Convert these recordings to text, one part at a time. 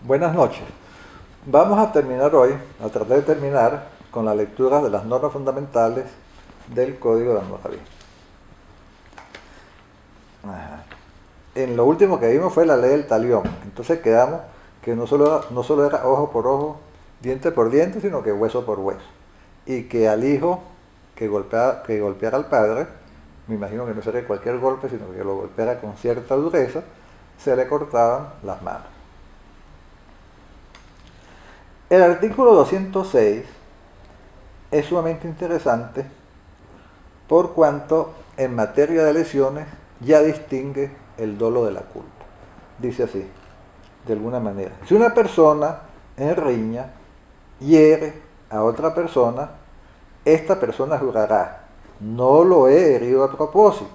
Buenas noches. Vamos a terminar hoy, a tratar de terminar con la lectura de las normas fundamentales del Código de Hammurabi. En lo último que vimos fue la ley del talión. Entonces quedamos que no solo era ojo por ojo, diente por diente, sino que hueso por hueso. Y que al hijo que golpeara al padre, me imagino que no sería cualquier golpe, sino que lo golpeara con cierta dureza, se le cortaban las manos. El artículo 206 es sumamente interesante por cuanto en materia de lesiones ya distingue el dolo de la culpa. Dice así, de alguna manera: si una persona en riña hiere a otra persona, esta persona jurará: no lo he herido a propósito,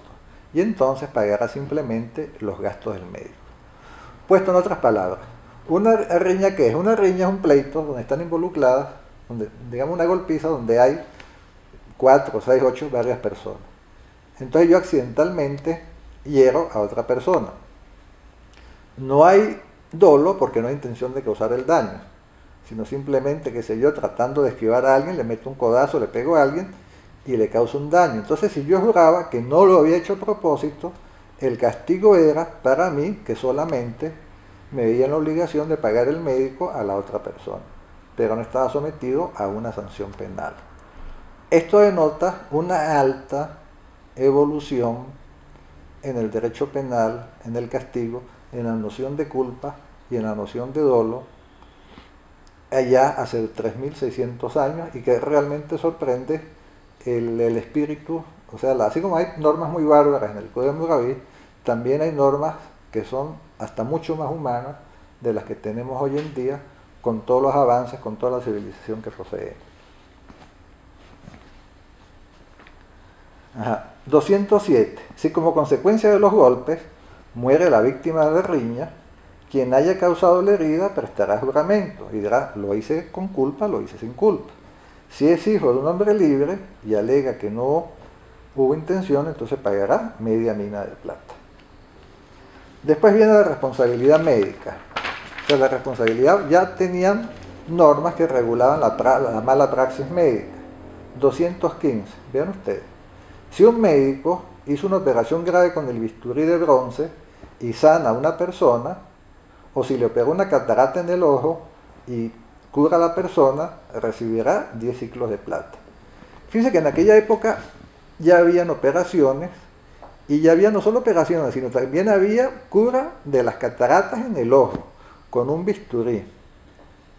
y entonces pagará simplemente los gastos del médico. Puesto en otras palabras, una riña, ¿qué es? Una riña es un pleito donde están involucradas, digamos una golpiza donde hay 4, 6, 8, varias personas. Entonces yo accidentalmente hiero a otra persona. No hay dolo porque no hay intención de causar el daño, sino simplemente, qué sé yo, tratando de esquivar a alguien, le meto un codazo, le pego a alguien y le causo un daño. Entonces, si yo juraba que no lo había hecho a propósito, el castigo era para mí que solamente me veía en la obligación de pagar el médico a la otra persona, pero no estaba sometido a una sanción penal. Esto denota una alta evolución en el derecho penal, en el castigo, en la noción de culpa y en la noción de dolo, allá hace 3600 años, y que realmente sorprende el espíritu. O sea, así como hay normas muy bárbaras en el Código de Hammurabi, también hay normas que son hasta mucho más humanas de las que tenemos hoy en día, con todos los avances, con toda la civilización que posee. 207. Si como consecuencia de los golpes muere la víctima de riña, quien haya causado la herida prestará juramento y dirá: lo hice con culpa, lo hice sin culpa. Si es hijo de un hombre libre y alega que no hubo intención, entonces pagará media mina de plata. Después viene la responsabilidad médica. O sea, la responsabilidad, ya tenían normas que regulaban la mala praxis médica. 215, vean ustedes. Si un médico hizo una operación grave con el bisturí de bronce y sana a una persona, o si le operó una catarata en el ojo y cura a la persona, recibirá 10 ciclos de plata. Fíjense que en aquella época ya habían operaciones, y ya había no solo operaciones, sino también había cura de las cataratas en el ojo, con un bisturí.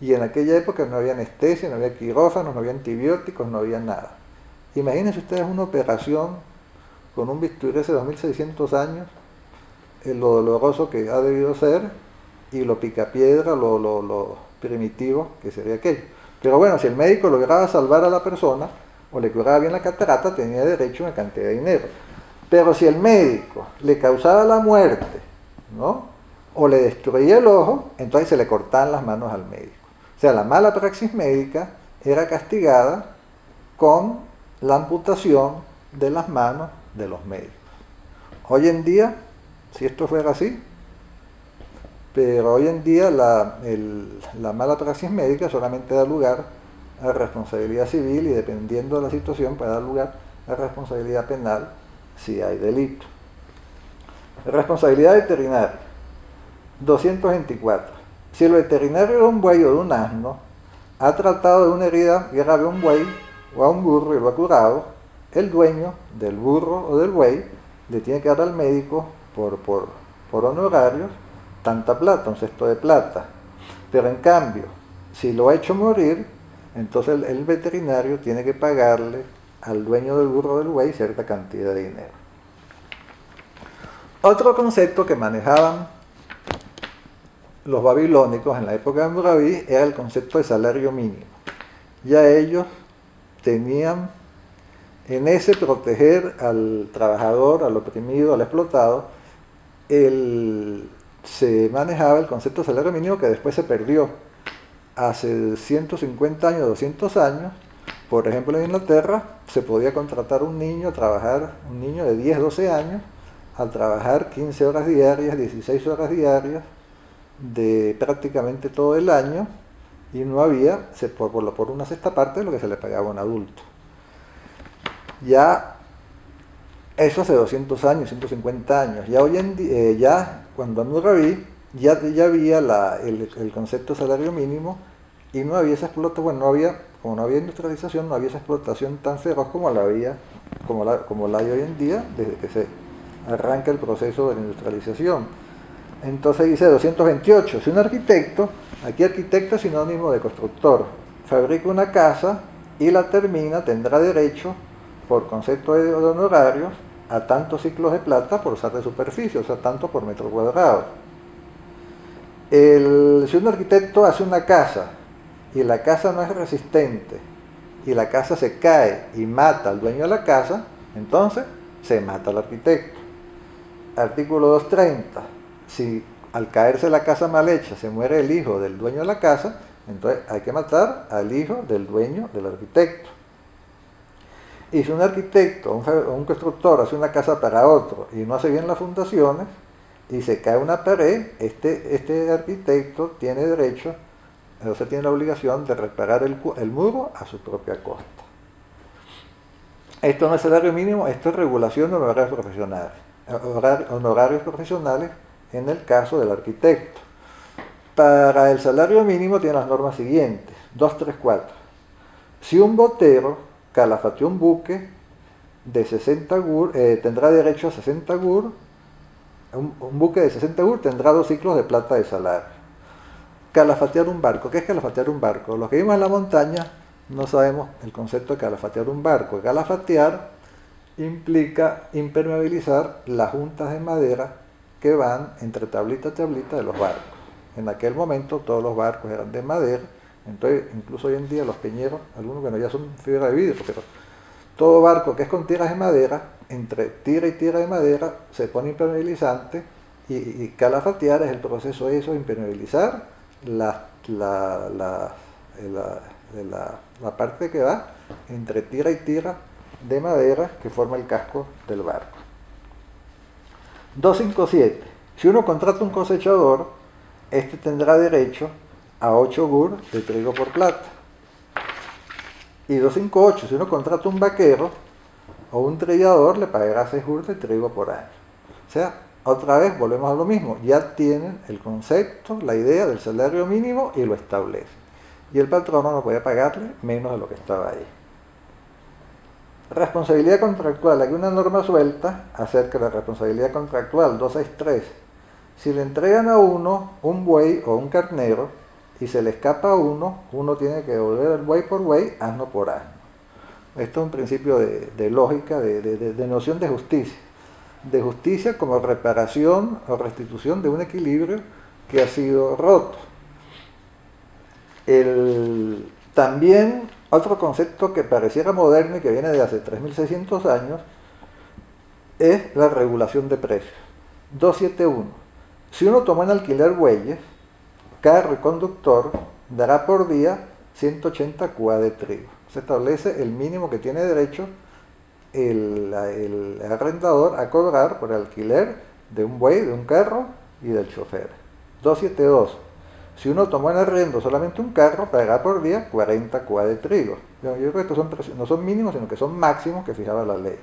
Y en aquella época no había anestesia, no había quirófanos, no había antibióticos, no había nada. Imagínense ustedes una operación con un bisturí hace 2600 años, lo doloroso que ha debido ser, y lo picapiedra, lo primitivo que sería aquello. Pero bueno, si el médico lograba salvar a la persona, o le curaba bien la catarata, tenía derecho a una cantidad de dinero. Pero si el médico le causaba la muerte, ¿no?, o le destruía el ojo, entonces se le cortaban las manos al médico. O sea, la mala praxis médica era castigada con la amputación de las manos de los médicos. Hoy en día, si esto fuera así, pero hoy en día la mala praxis médica solamente da lugar a responsabilidad civil, y dependiendo de la situación puede dar lugar a responsabilidad penal si hay delito. Responsabilidad veterinaria. 224. Si el veterinario de un buey o de un asno ha tratado de una herida grave a un buey o a un burro y lo ha curado, el dueño del burro o del buey le tiene que dar al médico por honorarios tanta plata, un cesto de plata. Pero en cambio, si lo ha hecho morir, entonces el veterinario tiene que pagarle al dueño del burro o del buey cierta cantidad de dinero. Otro concepto que manejaban los babilónicos en la época de Hammurabi era el concepto de salario mínimo. Ya ellos tenían en ese proteger al trabajador, al oprimido, al explotado, se manejaba el concepto de salario mínimo, que después se perdió hace 150 años, 200 años. Por ejemplo, en Inglaterra se podía contratar un niño a trabajar, un niño de 10, 12 años, a trabajar 15 horas diarias, 16 horas diarias, de prácticamente todo el año y no había, por una sexta parte de lo que se le pagaba a un adulto. Ya eso hace 200 años, 150 años. Ya hoy en día, ya cuando Hammurabi, ya había el concepto de salario mínimo y no había esa explotación, bueno, como no había industrialización, no había esa explotación tan feroz como la hay hoy en día desde que se arranca el proceso de la industrialización. Entonces dice 228, si un arquitecto, aquí arquitecto es sinónimo de constructor, fabrica una casa y la termina, tendrá derecho, por concepto de honorarios, a tantos ciclos de plata por usar de superficie, o sea, tanto por metro cuadrado. Si un arquitecto hace una casa y la casa no es resistente y la casa se cae y mata al dueño de la casa, entonces se mata al arquitecto. Artículo 230. Si al caerse la casa mal hecha se muere el hijo del dueño de la casa, entonces hay que matar al hijo del dueño del arquitecto. Y si un arquitecto o un constructor hace una casa para otro y no hace bien las fundaciones y se cae una pared, este arquitecto tiene derecho, o sea, tiene la obligación de reparar el muro a su propia costa. Esto no es salario mínimo, esto es regulación de honorarios profesionales en el caso del arquitecto. Para el salario mínimo tiene las normas siguientes, 234. Si un botero calafateó un buque de 60 gur, tendrá derecho a 60 gur, un buque de 60 gur tendrá 2 ciclos de plata de salario. Calafatear un barco, ¿qué es calafatear un barco? Los que vivimos en la montaña no sabemos el concepto de calafatear un barco. Calafatear implica impermeabilizar las juntas de madera que van entre tablita y tablita de los barcos. En aquel momento todos los barcos eran de madera, entonces incluso hoy en día los peñeros, algunos bueno, ya son fibra de vidrio, pero todo barco que es con tiras de madera, entre tira y tira de madera se pone impermeabilizante y calafatear es el proceso de eso, impermeabilizar la parte que va entre tira y tira de madera que forma el casco del barco. 257. Si uno contrata un cosechador, este tendrá derecho a 8 gur de trigo por plata. Y 258. Si uno contrata un vaquero o un trillador, le pagará 6 gur de trigo por año. O sea, otra vez volvemos a lo mismo. Ya tienen el concepto, la idea del salario mínimo y lo establecen. Y el patrono no puede pagarle menos de lo que estaba ahí. Responsabilidad contractual. Hay una norma suelta acerca de la responsabilidad contractual, 263. Si le entregan a uno un buey o un carnero y se le escapa a uno tiene que devolver el buey por buey, asno por asno. Esto es un principio de lógica, de noción de justicia. De justicia como reparación o restitución de un equilibrio que ha sido roto. También otro concepto que pareciera moderno y que viene de hace 3600 años es la regulación de precios. 271. Si uno toma en alquiler bueyes, carro y conductor dará por día 180 cuá de trigo. Se establece el mínimo que tiene derecho el arrendador a cobrar por el alquiler de un buey, de un carro y del chofer. 272. Si uno tomó en arrendo solamente un carro, pagará por día 40 cuá de trigo. Yo creo que estos no son mínimos, sino que son máximos que fijaba la ley.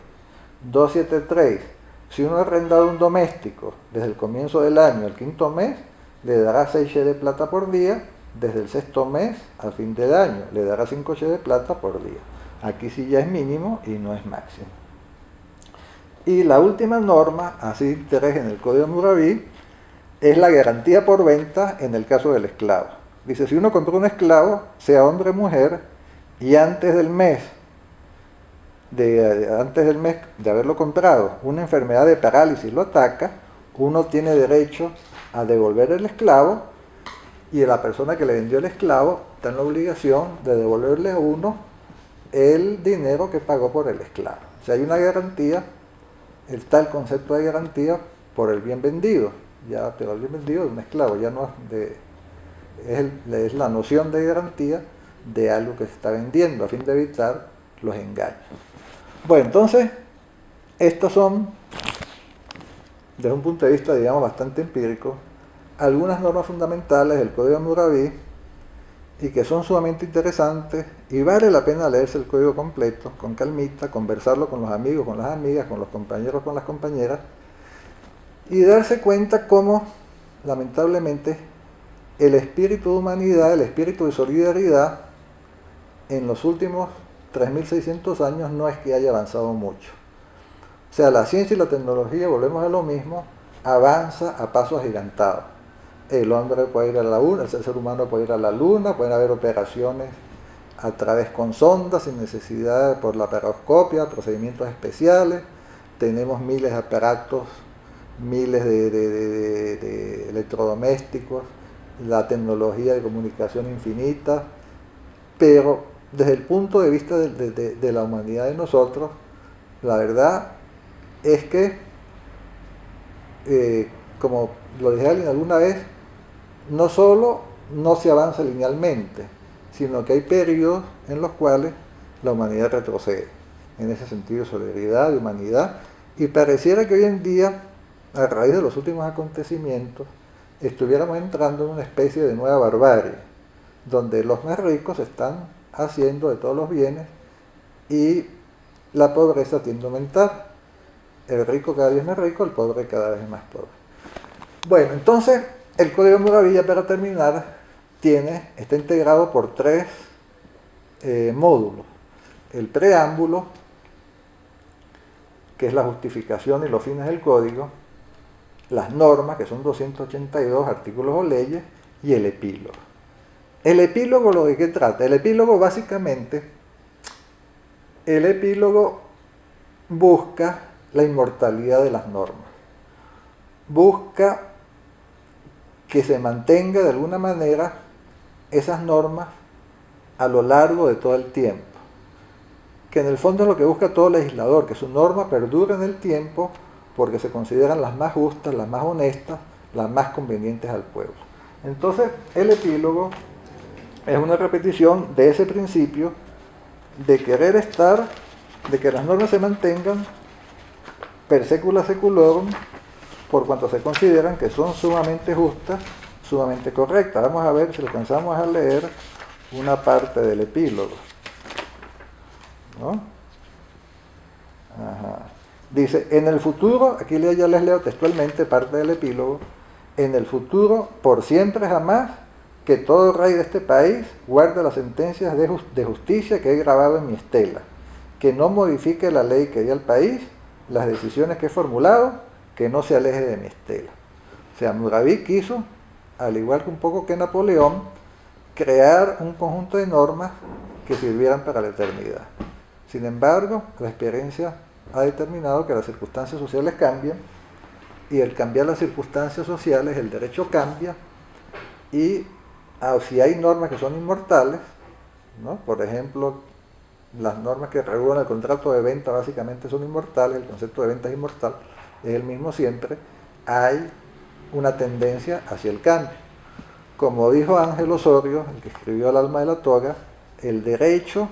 273. Si uno ha arrendado un doméstico desde el comienzo del año al quinto mes, le dará 6 che de plata por día, desde el sexto mes al fin del año, le dará 5 che de plata por día. Aquí sí ya es mínimo y no es máximo. Y la última norma, así de interés en el Código Hammurabi, es la garantía por venta en el caso del esclavo. Dice, si uno compró un esclavo, sea hombre o mujer, y antes del mes de haberlo comprado, una enfermedad de parálisis lo ataca, uno tiene derecho a devolver el esclavo y la persona que le vendió el esclavo está en la obligación de devolverle a uno el dinero que pagó por el esclavo. O sea, hay una garantía, está el concepto de garantía por el bien vendido. Ya, pero el bien vendido de un esclavo, ya no es la noción de garantía de algo que se está vendiendo a fin de evitar los engaños. Bueno, entonces, estos son, desde un punto de vista, digamos, bastante empírico, algunas normas fundamentales del Código Hammurabi y que son sumamente interesantes y vale la pena leerse el código completo, con calmita, conversarlo con los amigos, con las amigas, con los compañeros, con las compañeras y darse cuenta cómo, lamentablemente, el espíritu de humanidad, el espíritu de solidaridad, en los últimos 3.600 años no es que haya avanzado mucho. O sea, la ciencia y la tecnología, volvemos a lo mismo, avanza a pasos agigantados. El hombre puede ir a la luna, el ser humano puede ir a la luna, pueden haber operaciones a través con sondas sin necesidad por la paroscopia, procedimientos especiales, tenemos miles de aparatos, miles de electrodomésticos, la tecnología de comunicación infinita, pero desde el punto de vista de la humanidad de nosotros, la verdad es que, como lo dije alguien alguna vez, no solo no se avanza linealmente, sino que hay periodos en los cuales la humanidad retrocede, en ese sentido de solidaridad, de humanidad, y pareciera que hoy en día, a raíz de los últimos acontecimientos, estuviéramos entrando en una especie de nueva barbarie, donde los más ricos están haciendo de todos los bienes y la pobreza tiende a aumentar. El rico cada vez es más rico, el pobre cada vez es más pobre. Bueno, entonces el Código Hammurabi, ya para terminar, está integrado por tres módulos. El preámbulo, que es la justificación y los fines del código, las normas, que son 282 artículos o leyes, y el epílogo. El epílogo, ¿lo de qué trata? El epílogo básicamente, busca la inmortalidad de las normas. Busca que se mantenga de alguna manera esas normas a lo largo de todo el tiempo. Que en el fondo es lo que busca todo legislador, que su norma perdure en el tiempo porque se consideran las más justas, las más honestas, las más convenientes al pueblo. Entonces, el epílogo es una repetición de ese principio de querer estar, de que las normas se mantengan per secula seculorum, por cuanto se consideran que son sumamente justas, sumamente correctas. Vamos a ver si alcanzamos a leer una parte del epílogo, ¿no? Ajá. Dice, en el futuro, aquí ya les leo textualmente parte del epílogo, en el futuro, por siempre jamás, que todo rey de este país guarde las sentencias de justicia que he grabado en mi estela, que no modifique la ley que di al país, las decisiones que he formulado, que no se aleje de mi estela. O sea, Hammurabi quiso, al igual que un poco que Napoleón, crear un conjunto de normas que sirvieran para la eternidad. Sin embargo, la experiencia ha determinado que las circunstancias sociales cambian, y al cambiar las circunstancias sociales el derecho cambia, y si hay normas que son inmortales, ¿no? Por ejemplo, las normas que regulan el contrato de venta básicamente son inmortales, el concepto de venta es inmortal, es el mismo siempre, hay una tendencia hacia el cambio. Como dijo Ángel Osorio, el que escribió El alma de la toga, el derecho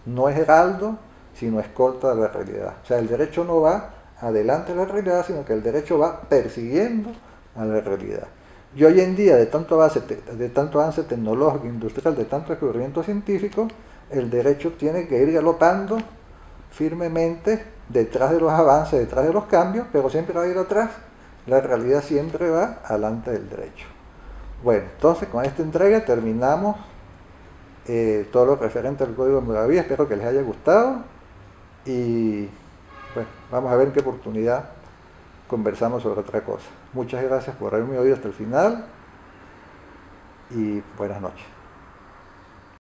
no es heraldo, sino escolta de la realidad. O sea, el derecho no va adelante de la realidad, sino que el derecho va persiguiendo a la realidad. Y hoy en día, de tanto avance tecnológico, industrial, de tanto descubrimiento científico, el derecho tiene que ir galopando firmemente detrás de los avances, detrás de los cambios, pero siempre va a ir atrás. La realidad siempre va adelante del derecho. Bueno, entonces con esta entrega terminamos todo lo referente al Código Hammurabi. Espero que les haya gustado y bueno, vamos a ver en qué oportunidad conversamos sobre otra cosa. Muchas gracias por haberme oído hasta el final y buenas noches.